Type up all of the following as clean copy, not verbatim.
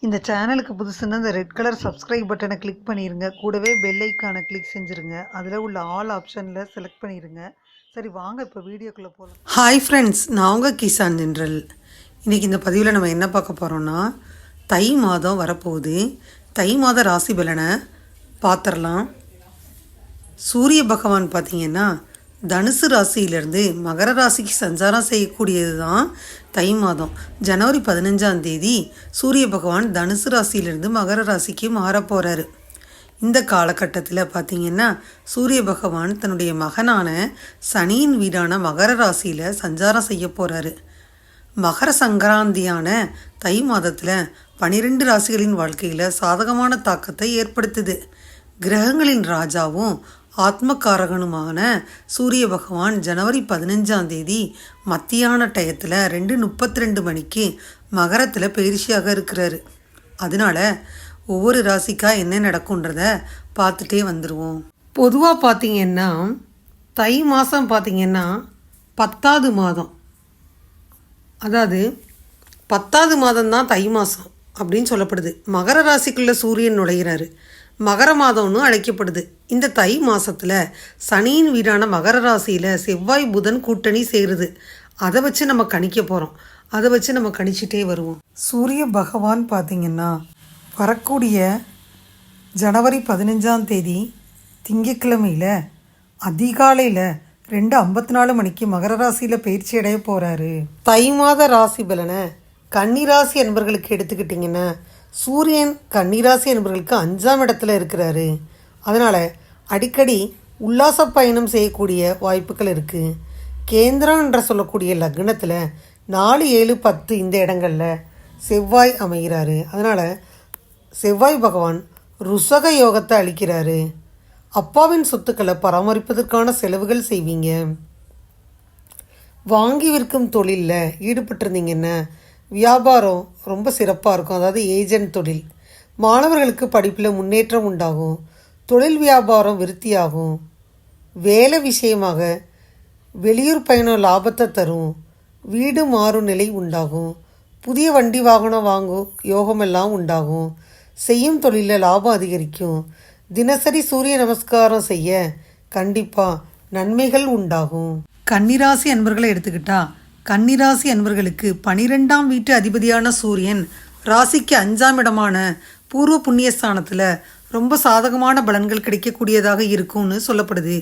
இந்த சேனலுக்கு புதுசுன்னா இந்த ரெட் கலர் சப்ஸ்கிரைப் பட்டனை கிளிக் பண்ணிடுங்க. கூடவே பெல் ஐக்கானை கிளிக் செஞ்சுருங்க. அதில் உள்ள ஆல் ஆப்ஷனில் செலக்ட் பண்ணிடுங்க. சரி வாங்க இப்போ வீடியோக்குள்ளே போகலாம். ஹாய் ஃப்ரெண்ட்ஸ், நான் உங்கள் கிசான் ஜென்ரல். இன்றைக்கி இந்த பதிவில் நம்ம என்ன பார்க்க போகிறோன்னா, தை மாதம் வரப்போகுது. தை மாத ராசி பலனை பார்த்துடலாம். சூரிய பகவான் பார்த்திங்கன்னா தனுசு ராசியிலேருந்து மகர ராசிக்கு சஞ்சாரம் செய்யக்கூடியது தான் தை மாதம். ஜனவரி 15 சூரிய பகவான் தனுசு ராசியிலேருந்து மகர ராசிக்கு மாற போகிறாரு. இந்த காலகட்டத்தில் பார்த்திங்கன்னா சூரிய பகவான் தன்னுடைய மகனான சனியின் வீடான மகர ராசியில் சஞ்சாரம் செய்ய போகிறாரு. மகர சங்கராந்தியான தை மாதத்தில் 12 ராசிகளின் வாழ்க்கையில் சாதகமான தாக்கத்தை ஏற்படுத்துது. கிரகங்களின் ராஜாவும் ஆத்மகாரகனுமான சூரிய பகவான் ஜனவரி 15 மத்தியான டயத்தில் 2:32 மணிக்கு மகரத்தில் பயிற்சியாக இருக்கிறாரு. அதனால ஒவ்வொரு ராசிக்கா என்ன நடக்கும்ன்றத பார்த்துட்டே வந்துடுவோம். பொதுவாக பார்த்திங்கன்னா தை மாதம் பார்த்திங்கன்னா 10வது மாதம், அதாவது 10வது மாதம்தான் தை மாதம் அப்படின்னு சொல்லப்படுது. மகர ராசிக்குள்ளே சூரியன் நுழைகிறாரு. மகர மாதம்னு அழைக்கப்படுது. இந்த தை மாதத்தில் சனியின் வீடான மகர ராசியில் செவ்வாய் புதன் கூட்டணி சேருது. அதை வச்சு நம்ம கணிக்க போகிறோம். அதை வச்சு நம்ம கணிச்சிட்டே வருவோம். சூரிய பகவான் பார்த்திங்கன்னா வரக்கூடிய ஜனவரி 15 திங்கட்கிழமையில் அதிகாலையில் 2:54 மணிக்கு மகர ராசியில் பயிற்சி அடைய போகிறாரு. தை மாத ராசி பலனை கன்னிராசி என்பவர்களுக்கு எடுத்துக்கிட்டிங்கன்னா சூரியன் கன்னிராசி என்பவர்களுக்கு 5ஆம் இடத்துல இருக்கிறாரு. அதனால் அடிக்கடி உல்லாச பயணம் செய்யக்கூடிய வாய்ப்புகள் இருக்குது. கேந்திரம் என்ற சொல்லக்கூடிய லக்னத்தில் 4, 7, 10 இந்த இடங்களில் செவ்வாய் அமைகிறாரு. அதனால் செவ்வாய் பகவான் ருசக யோகத்தை அளிக்கிறாரு. அப்பாவின் சொத்துக்களை பராமரிப்பதற்கான செலவுகள் செய்வீங்க. வாங்கி விற்கும் தொழிலில் ஈடுபட்டிருந்தீங்கன்னா வியாபாரம் ரொம்ப சிறப்பாக இருக்கும். அதாவது ஏஜென்ட் தொழில். மாணவர்களுக்கு படிப்பில் முன்னேற்றம் உண்டாகும். தொழில் வியாபாரம் விருத்தியாகும். வேலை விஷயமாக வெளியூர் பயணம் லாபத்தை தரும். வீடு மாறும் நிலை உண்டாகும். புதிய வண்டி வாகனம் வாங்கும் யோகமெல்லாம் உண்டாகும். செய்யும் தொழிலில் லாபம் அதிகரிக்கும். தினசரி சூரிய நமஸ்காரம் செய்ய கண்டிப்பாக நன்மைகள் உண்டாகும். கன்னிராசி அன்பர்களை எடுத்துக்கிட்டா கன்னிராசி அன்பர்களுக்கு 12ஆம் வீட்டு அதிபதியான சூரியன் ராசிக்கு 5ஆம் இடமான பூர்வ புண்ணியஸ்தானத்தில் ரொம்ப சாதகமான பலன்கள் கிடைக்கக்கூடியதாக இருக்கும்னு சொல்லப்படுது.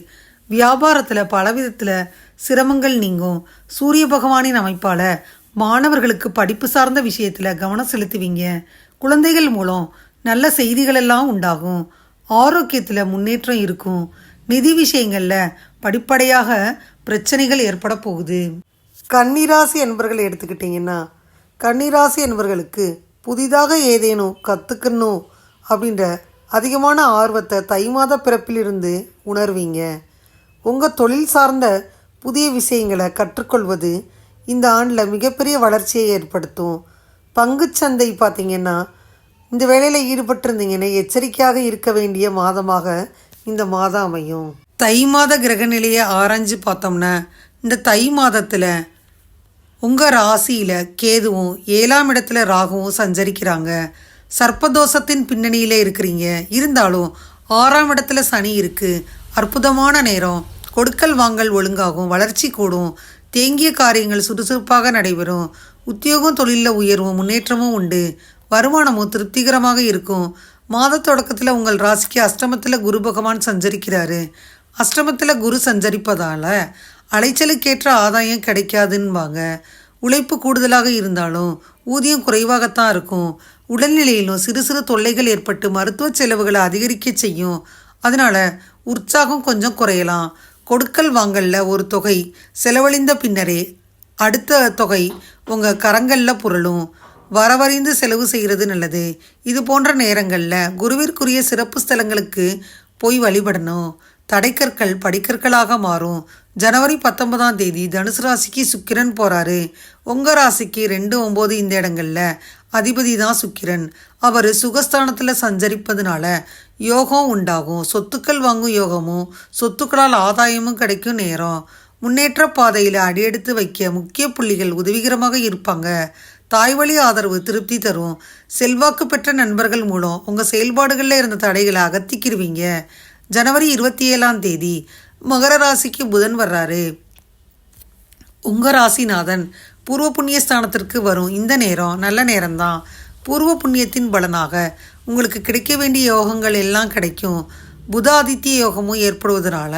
வியாபாரத்தில் பலவிதத்தில் சிரமங்கள் நீங்கும். சூரிய பகவானின் அமைப்பால் மாணவர்களுக்கு படிப்பு சார்ந்த விஷயத்தில் கவனம் செலுத்துவீங்க. குழந்தைகள் மூலம் நல்ல செய்திகள் எல்லாம் உண்டாகும். ஆரோக்கியத்தில் முன்னேற்றம் இருக்கும். நிதி விஷயங்களில் படிப்படியாக பிரச்சனைகள் ஏற்பட போகுது. கன்னிராசி என்பவர்களை எடுத்துக்கிட்டிங்கன்னா கன்னிராசி என்பவர்களுக்கு புதிதாக ஏதேனும் கற்றுக்கணும் அப்படின்ற அதிகமான ஆர்வத்தை தை மாத பிறப்பிலிருந்து உணர்வீங்க. உங்கள் தொழில் சார்ந்த புதிய விஷயங்களை கற்றுக்கொள்வது இந்த ஆண்டில் மிகப்பெரிய வளர்ச்சியை ஏற்படுத்தும். பங்குச்சந்தை பார்த்திங்கன்னா இந்த வேலையில் ஈடுபட்டிருந்தீங்கன்னா எச்சரிக்கையாக இருக்க வேண்டிய மாதமாக இந்த மாதம் அமையும். தை மாத கிரக நிலையை ஆராய்ஞ்சு பார்த்தோம்னா இந்த தை மாதத்தில் உங்கள் ராசியில் கேதுவும் 7ஆம் இடத்துல ராகுவும் சஞ்சரிக்கிறாங்க. சர்ப்பதோஷத்தின் பின்னணியில் இருக்கிறீங்க. இருந்தாலும் 6ஆம் இடத்துல சனி இருக்குது. அற்புதமான நேரம். கொடுக்கல் வாங்கல் ஒழுங்காகும். வளர்ச்சி கூடும். தேங்கிய காரியங்கள் சுறுசுறுப்பாக நடைபெறும். உத்தியோகம் தொழிலில் உயர்வும் முன்னேற்றமும் உண்டு. வருமானமும் திருப்திகரமாக இருக்கும். மாத தொடக்கத்தில் உங்கள் ராசிக்கு அஷ்டமத்தில் குரு பகவான் சஞ்சரிக்கிறாரு. அஷ்டமத்தில் குரு சஞ்சரிப்பதால் அலைச்சலுக்கேற்ற ஆதாயம் கிடைக்காதுன்பாங்க. உழைப்பு கூடுதலாக இருந்தாலும் ஊதியம் குறைவாகத்தான் இருக்கும். உடல்நிலையிலும் சிறு சிறு தொல்லைகள் ஏற்பட்டு மருத்துவ செலவுகளை அதிகரிக்க செய்யும். அதனால் உற்சாகம் கொஞ்சம் குறையலாம். கொடுக்கல் வாங்கலில் ஒரு தொகை செலவழிந்த பின்னரே அடுத்த தொகை உங்கள் கரங்களில் புரளும். வரவறிந்து செலவு செய்கிறது நல்லது. இது போன்ற நேரங்களில் குருவிற்குரிய சிறப்பு ஸ்தலங்களுக்கு போய் வழிபடணும். தடைக்கற்கள் படிக்கற்களாக மாறும். ஜனவரி 19 தனுசு ராசிக்கு சுக்கிரன் போகிறாரு. உங்கள் ராசிக்கு 2, 9 இந்த இடங்களில் அதிபதி தான் சுக்கிரன். அவர் சுகஸ்தானத்தில் சஞ்சரிப்பதுனால யோகம் உண்டாகும். சொத்துக்கள் வாங்கும் யோகமும் சொத்துக்களால் ஆதாயமும் கிடைக்கும் நேரம். முன்னேற்ற பாதையில் அடியெடுத்து வைக்க முக்கிய புள்ளிகள் உதவிகரமாக இருப்பாங்க. தாய் வழி ஆதரவு திருப்தி தரும். செல்வாக்கு பெற்ற நண்பர்கள் மூலம் உங்கள் செயல்பாடுகளில் இருந்த தடைகளை அகத்திக்கிருவீங்க. ஜனவரி 27ஆம் தேதி மகர ராசிக்கு புதன் வர்றாரு. உங்கள் ராசிநாதன் பூர்வ புண்ணிய ஸ்தானத்திற்கு வரும் இந்த நேரம் நல்ல நேரம்தான். பூர்வ புண்ணியத்தின் பலனாக உங்களுக்கு கிடைக்க வேண்டிய யோகங்கள் எல்லாம் கிடைக்கும். புத ஆதித்ய யோகமும் ஏற்படுவதனால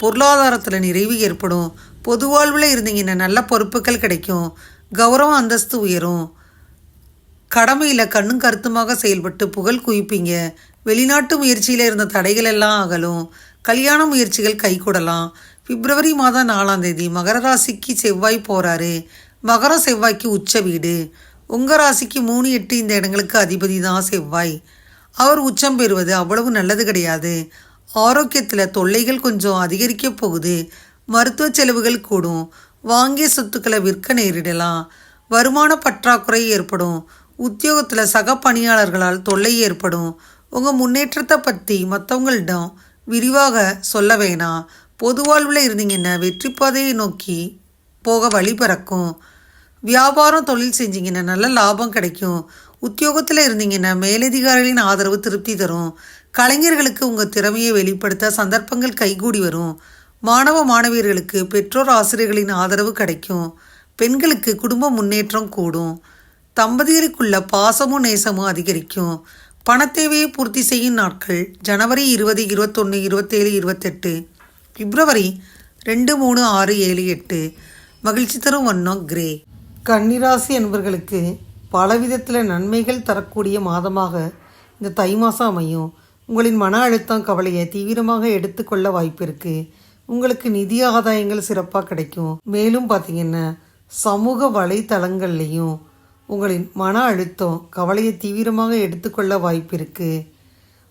பொருளாதாரத்தில் நிறைவு ஏற்படும். பொது வாழ்வில் இருந்தீங்கன்னா நல்ல பொறுப்புகள் கிடைக்கும். கௌரவம் அந்தஸ்து உயரும். கடமையில் கண்ணும் கருத்துமாக செயல்பட்டு புகழ் குவிப்பீங்க. வெளிநாட்டு முயற்சியில் இருந்த தடைகள் எல்லாம் அகலும். கல்யாண முயற்சிகள் கைகூடலாம். பிப்ரவரி மாதம் 4ஆம் தேதி மகர ராசிக்கு செவ்வாய் போகிறாரு. மகரம் செவ்வாய்க்கு உச்ச வீடு. உங்கள் ராசிக்கு 3, 8 இந்த இடங்களுக்கு அதிபதி தான் செவ்வாய். அவர் உச்சம் பெறுவது அவ்வளவு நல்லது கிடையாது. ஆரோக்கியத்தில் தொல்லைகள் கொஞ்சம் அதிகரிக்க போகுது. மருத்துவ செலவுகள் கூடும். வாங்கிய சொத்துக்களை விற்க நேரிடலாம். வருமான பற்றாக்குறை ஏற்படும். உத்தியோகத்தில் சக பணியாளர்களால் தொல்லை ஏற்படும். உங்கள் முன்னேற்றத்தை பற்றி மற்றவங்களிடம் விரிவாக சொல்ல வேணாம். பொது வாழ்வில் இருந்தீங்கன்னா வெற்றி பாதையை நோக்கி போக வழி பிறக்கும். வியாபாரம் தொழில் செஞ்சீங்கன்னா நல்ல லாபம் கிடைக்கும். உத்தியோகத்தில் இருந்தீங்கன்னா மேலதிகாரிகளின் ஆதரவு திருப்தி தரும். கலைஞர்களுக்கு உங்கள் திறமையை வெளிப்படுத்த சந்தர்ப்பங்கள் கைகூடி வரும். மாணவ மாணவியர்களுக்கு பெற்றோர் ஆசிரியர்களின் ஆதரவு கிடைக்கும். பெண்களுக்கு குடும்ப முன்னேற்றம் கூடும். தம்பதியருக்குள்ள பாசமும் நேசமும் அதிகரிக்கும். பணத்தேவையை பூர்த்தி செய்யும் நாட்கள் ஜனவரி 20, 21, 27, 28. பிப்ரவரி 2, 3, 6, 7, 8. மகிழ்ச்சி தரும் வண்ணம் கிரே. கன்னிராசி என்பவர்களுக்கு பலவிதத்தில் நன்மைகள் தரக்கூடிய மாதமாக இந்த தை மாதம் அமையும். உங்களின் மன அழுத்தம் கவலையை தீவிரமாக எடுத்துக்கொள்ள வாய்ப்பு இருக்குது. உங்களுக்கு நிதி ஆதாயங்கள் சிறப்பாக கிடைக்கும். மேலும் பார்த்தீங்கன்னா சமூக வலைத்தளங்கள்லேயும் உங்களின் மன அழுத்தம் கவலையை தீவிரமாக எடுத்துக்கொள்ள வாய்ப்பு இருக்குது.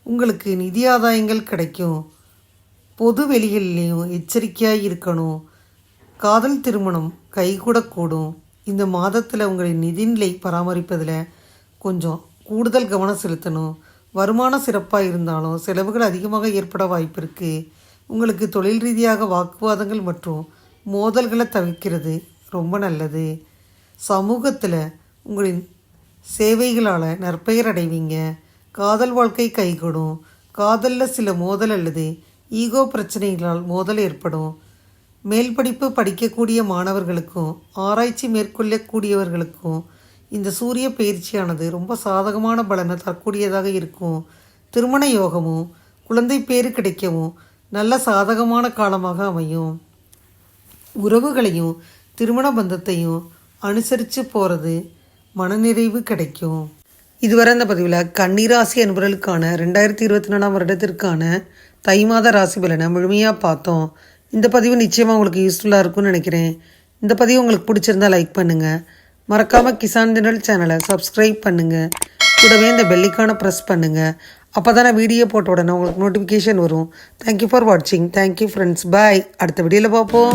உங்களுக்கு நிதி ஆதாயங்கள் கிடைக்கும். பொது வெளிகளிலையும் எச்சரிக்கையாக இருக்கணும். காதல் திருமணம் கைகூடக்கூடும். இந்த மாதத்தில் உங்களின் நிதிநிலை பராமரிப்பதில் கொஞ்சம் கூடுதல் கவனம் செலுத்தணும். வருமானம் சிறப்பாக இருந்தாலும் செலவுகள் அதிகமாக ஏற்பட வாய்ப்பு இருக்குது. உங்களுக்கு தொழில் ரீதியாக வாக்குவாதங்கள் மற்றும் மோதல்களை தவிர்க்கிறது ரொம்ப நல்லது. சமூகத்தில் உங்களின் சேவைகளால் நற்பெயர் அடைவீங்க. காதல் வாழ்க்கை கைகூடும். காதலில் சில மோதல் அல்லது ஈகோ பிரச்சனைகளால் மோதல் ஏற்படும். மேல் படிப்பு படிக்கக்கூடிய மாணவர்களுக்கும் ஆராய்ச்சி மேற்கொள்ளக்கூடியவர்களுக்கும் இந்த சூரிய பயிற்சியானது ரொம்ப சாதகமான பலனை தரக்கூடியதாக இருக்கும். திருமண யோகமும் குழந்தை பேறு கிடைக்கவும் நல்ல சாதகமான காலமாக அமையும். உறவுகளையும் திருமண பந்தத்தையும் அனுசரித்து போகிறது மனநிறைவு கிடைக்கும். இதுவரை இந்த பதிவில் கன்னிராசி அன்பர்களுக்கான 2024ஆம் வருடத்திற்கான தை மாத ராசி பலனை முழுமையாக பார்த்தோம். இந்த பதிவு நிச்சயமாக உங்களுக்கு யூஸ்ஃபுல்லாக இருக்கும்னு நினைக்கிறேன். இந்த பதிவு உங்களுக்கு பிடிச்சிருந்தா லைக் பண்ணுங்கள். மறக்காமல் கிசான் தினல் சேனலை சப்ஸ்கிரைப் பண்ணுங்கள். கூடவே இந்த பெல்லைக்கான ப்ரெஸ் பண்ணுங்கள். அப்போ தான் நான் வீடியோ போட்ட உடனே உங்களுக்கு நோட்டிஃபிகேஷன் வரும். தேங்க்யூ ஃபார் வாட்சிங். Thank you friends. பாய். அடுத்த வீடியோவில் பார்ப்போம்.